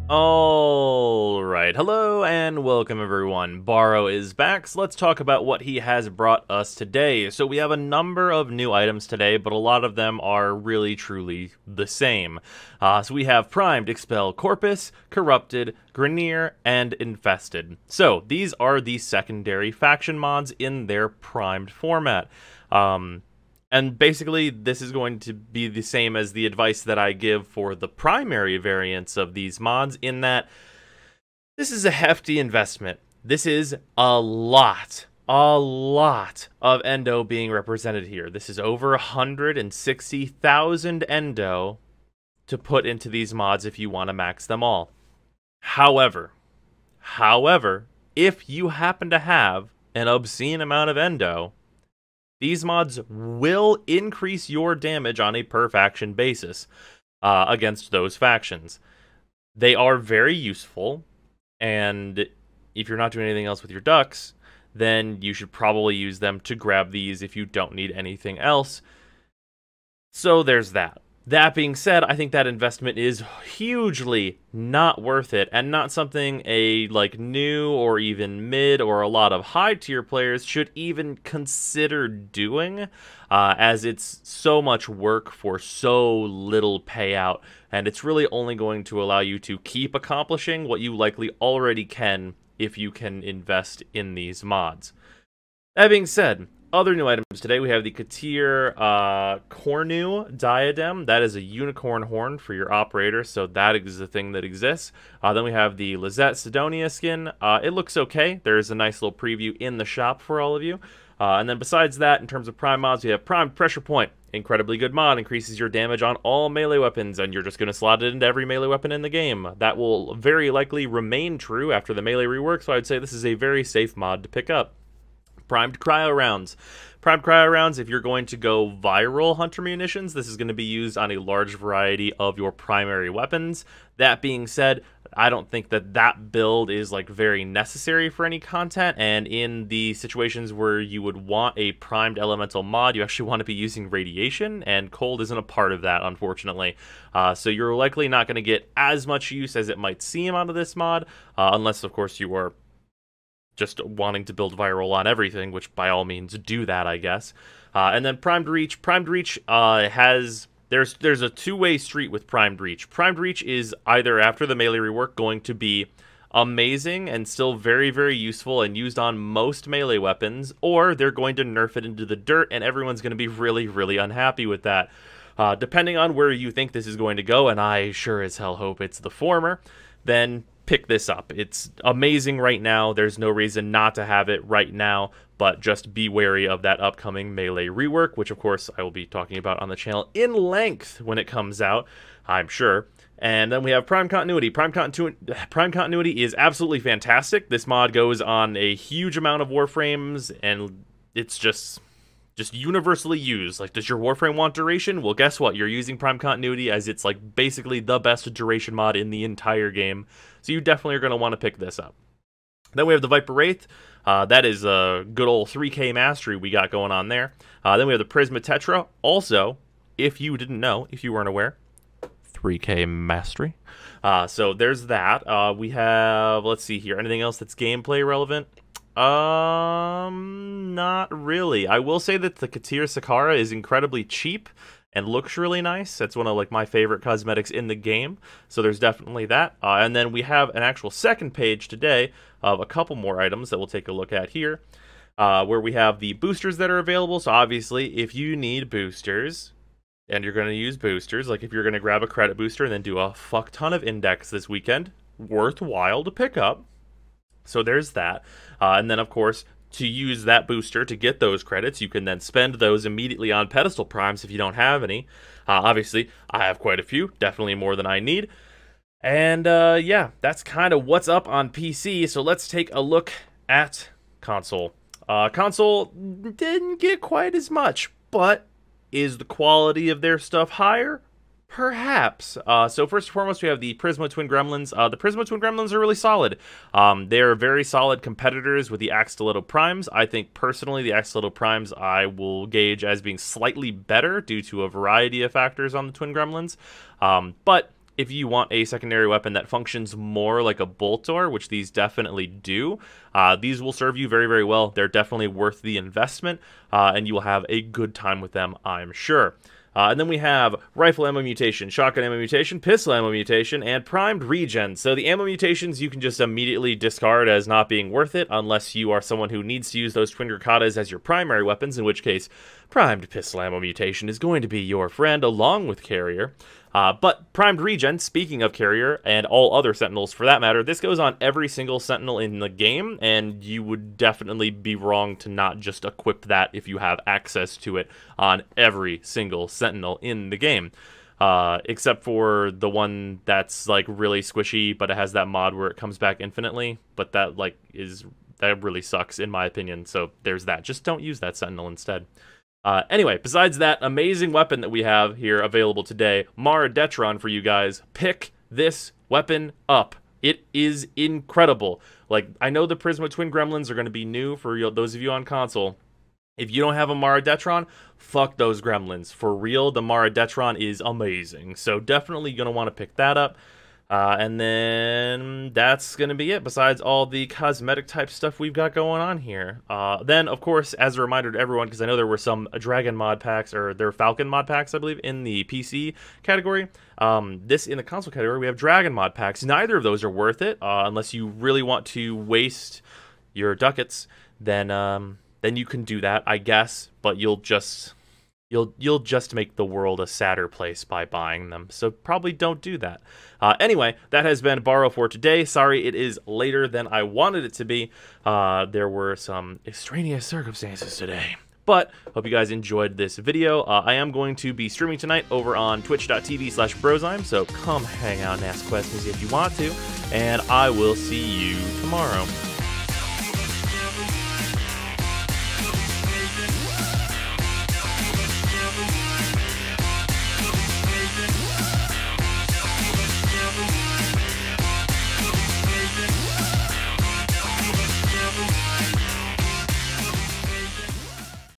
Alright, hello and welcome everyone. Baro is back, so let's talk about what he has brought us today. So we have a number of new items today, but a lot of them are really truly the same. So we have Primed, Expel, Corpus, Corrupted, Grineer, and Infested. So these are the secondary faction mods in their primed format. And basically, this is going to be the same as the advice that I give for the primary variants of these mods, in that this is a hefty investment. This is a lot of endo being represented here. This is over 160,000 endo to put into these mods if you want to max them all. However, if you happen to have an obscene amount of endo, these mods will increase your damage on a per-faction basis against those factions. They are very useful, and if you're not doing anything else with your ducks, then you should probably use them to grab these if you don't need anything else. So there's that. That being said, I think that investment is hugely not worth it, and not something a new or even mid or a lot of high tier players should even consider doing, as it's so much work for so little payout, and it's really only going to allow you to keep accomplishing what you likely already can if you can invest in these mods. That being said, other new items today, we have the Katir Cornu Diadem. That is a unicorn horn for your operator, so that is a thing that exists. Then we have the Lizette Sidonia skin. It looks okay. There's a nice little preview in the shop for all of you. And then besides that, in terms of prime mods, we have Primed Pressure Point. Incredibly good mod, increases your damage on all melee weapons, and you're just going to slot it into every melee weapon in the game. That will very likely remain true after the melee rework, so I'd say this is a very safe mod to pick up. Primed Cryo Rounds. Primed Cryo Rounds, if you're going to go viral hunter munitions, this is going to be used on a large variety of your primary weapons. That being said, I don't think that build is very necessary for any content, and in the situations where you would want a primed elemental mod, you actually want to be using radiation, and cold isn't a part of that, unfortunately. So you're likely not going to get as much use as it might seem out of this mod, unless of course you are just wanting to build viral on everything, which by all means do that, I guess. And then Primed Reach. Primed Reach there's a two-way street with Primed Reach. Primed Reach is either after the melee rework going to be amazing and still very, very useful and used on most melee weapons, or they're going to nerf it into the dirt and everyone's going to be really, really unhappy with that. Depending on where you think this is going to go, and I sure as hell hope it's the former, then pick this up. It's amazing right now. There's no reason not to have it right now, but just be wary of that upcoming melee rework, which of course I will be talking about on the channel in length when it comes out, I'm sure. And then we have Prime Continuity. Prime Continuity is absolutely fantastic. This mod goes on a huge amount of Warframes, and it's just universally used. Does your Warframe want duration? Well, guess what? You're using Prime Continuity, as it's basically the best duration mod in the entire game. So you definitely are going to want to pick this up. Then we have the Viper Wraith. That is a good old 3K mastery we got going on there. Then we have the Prisma Tetra. Also, if you didn't know, if you weren't aware, 3K mastery. So there's that. We have, let's see here, anything else that's gameplay relevant? Not really. I will say that the Katir Sakara is incredibly cheap and looks really nice. That's one of my favorite cosmetics in the game. So there's definitely that. And then we have an actual second page today of a couple more items that we'll take a look at here, where we have the boosters that are available. So obviously, if you need boosters and you're going to use boosters, if you're going to grab a credit booster and then do a fuck ton of index this weekend, worthwhile to pick up. So there's that. And then, of course, to use that booster to get those credits, you can then spend those immediately on pedestal primes if you don't have any. Obviously, I have quite a few, definitely more than I need. And yeah, that's kind of what's up on PC. So let's take a look at console. Console didn't get quite as much, but is the quality of their stuff higher? Perhaps. So first and foremost, we have the Prisma Twin Gremlins. The Prisma Twin Gremlins are really solid. They're very solid competitors with the Axolotl Primes. I think personally the Axolotl Primes I will gauge as being slightly better due to a variety of factors on the Twin Gremlins. But if you want a secondary weapon that functions more like a Boltor, which these definitely do, these will serve you very, very well. They're definitely worth the investment, and you will have a good time with them, I'm sure. And then we have Rifle Ammo Mutation, Shotgun Ammo Mutation, Pistol Ammo Mutation, and Primed Regen. So the ammo mutations you can just immediately discard as not being worth it, unless you are someone who needs to use those Twin Gurkatas as your primary weapons, in which case Primed Pistol Ammo Mutation is going to be your friend, along with Carrier. But Primed Regen, speaking of Carrier, and all other Sentinels for that matter, this goes on every single Sentinel in the game, and you would definitely be wrong to not just equip that if you have access to it on every single Sentinel in the game. Except for the one that's, like, really squishy, but it has that mod where it comes back infinitely, but that, like, that really sucks, in my opinion, so there's that. Just don't use that Sentinel instead. Anyway, besides that amazing weapon that we have here available today, Maridetron for you guys, pick this weapon up. It is incredible. Like, I know the Prisma Twin Gremlins are going to be new for those of you on console. If you don't have a Maridetron, fuck those gremlins. For real, the Maridetron is amazing. So definitely going to want to pick that up. And then that's going to be it, besides all the cosmetic type stuff we've got going on here. Then, of course, as a reminder to everyone, because I know there were some Dragon mod packs, or there were Falcon mod packs, I believe, in the PC category. This, in the console category, we have Dragon mod packs. Neither of those are worth it, unless you really want to waste your ducats. Then you can do that, I guess, but you'll just make the world a sadder place by buying them, so probably don't do that. Anyway, that has been Baro for today. Sorry it is later than I wanted it to be. There were some extraneous circumstances today. But hope you guys enjoyed this video. I am going to be streaming tonight over on twitch.tv/Brozime, so come hang out and ask questions if you want to, and I will see you tomorrow.